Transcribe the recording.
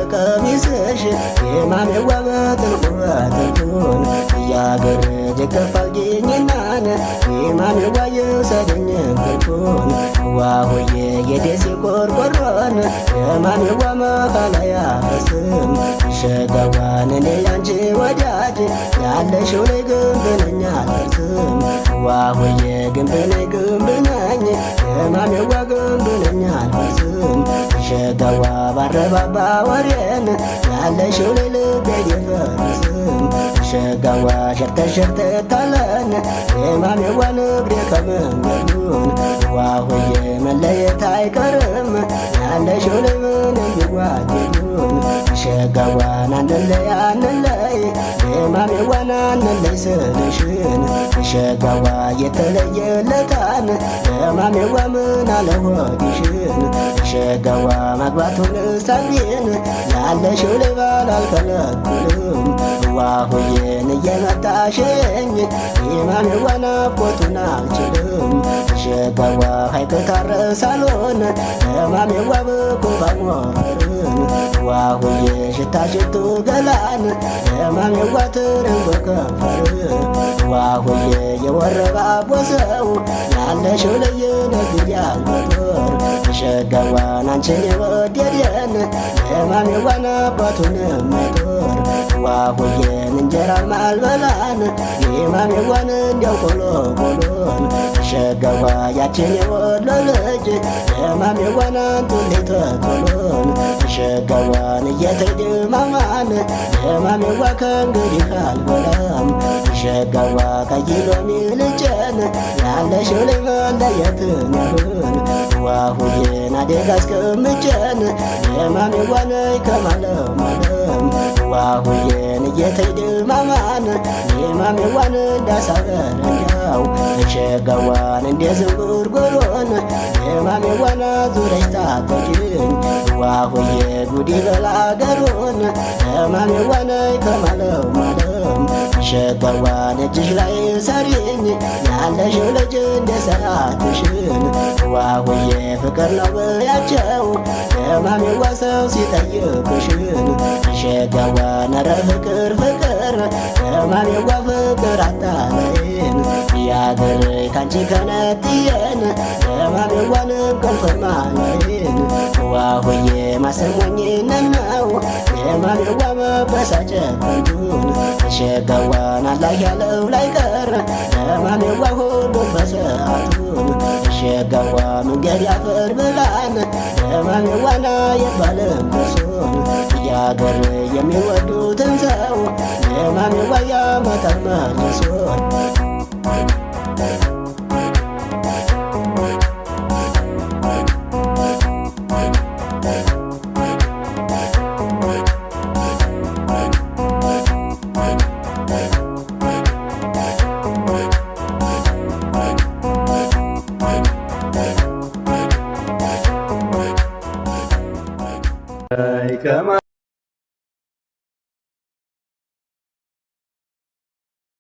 በቀሚስሽ የማሜዋ በጥልቁበትቱን እያገረጀ ከፋልጌኝናን የማሜዋ የውሰደኝ እንቅልፉን ዋሆዬ የደሴ ቆርቆሮን የማሜዋ መካላያ በስም ሸጋዋን እኔ ያንቺ ወዳጅ ያለሽው ላይ ግንብ ነኝ አልደርስም ዋሆዬ ግንብ ነኝ ግንብ ነኝ የማሜዋ ግንብ ነኝ አልደርስም ሸጋዋ ባረባባ ወሬን ያለሽው ላይ ልቤ አይደርስም ሸጋዋ ሸርተት ሸርተት አለን የማሜዋ ንግሬ ከመንገዱን ዋሆዬ መለየት አይቀርም ያለሽው ላይ ምንም ቢጓደዱን ሸጋዋን አንለይ አንለይ የማሜዋን አንለይ ስልሽን ሸጋዋ የተለየለታን የማሜዋ ምን አለ ሆድሽን ሸጋዋ ማግባቱን ሳቢን ያለሽው ላይ ባል አልከለክልም ዋሆዬን እየመጣሽኝ የማሜዋን ናፍቆቱን አልችልም ሸጋዋ ሐይቅ ታረሳሎን የማሜዋ በኮባሞርን ዋሆዬ ሽታ ሽቱ ገላን የማሜዋ ትርንጎ ከንፈር ዋሆዬ የወረባ ቦሰው ያለሽው ላይ ነግያል መኖር ሸጋዋን አንቺን የወደደን የማሜዋን አባቱን መጦር ዋሆዬን እንጀራ ማልበላን የማሜዋን እንዲያው ቆሎ ቆሎን ሸጋዋ ያችን የወሎ ልጅ የማሜዋን አንቱሌተ ቶሎን ሸጋዋን እየተድማማን የማሜዋ ከእንግዲህ አልበላም ሸጋዋ ከይሎሚ ልጨን ያለሽው ላይ መለየትን ያህን ዋሆዬን አደጋ አስቀምጨን የማሜዋን ከማለማለም ዋሆዬን እየተድማማን የማሜዋን እንዳሳበረኛው ሸጋዋን እንደ ዝንጉርጉሮን የማሜዋን ዙረሽ ታጠቂኝ ዋሆዬ ጉዲ በላገሩን የማሜዋን ከማለው ማለም ሸጋዋን እጅሽ ላይ ሰሪኝ ያለሽው ልጅ እንደ ሰዓትሽን ዋሆዬ ፍቅር ነው በያቸው የማሜዋ ሰው ሲጠይቅሽን ሸጋዋን ኧረ ፍቅር ፍቅር የማሜዋ ፍቅር አታለይን ያገር ካንቺ ከነጥየን የማሜዋንም ከንፈርማለይን ዋሆዬ ማሰሞኝነት ነው የማሜዋ መበሳጨት ከንቱን ሸጋዋን አላህ ያለው ላይ ቀር የማሜዋ ሁሉ በሰዓቱን ሸጋዋ መንገድ ያፈር ብላን የማሜዋና የባለም ደርሶን ያገር የሚወዱትን ሰው የማሜዋ ያመጣል መልሶን Come on.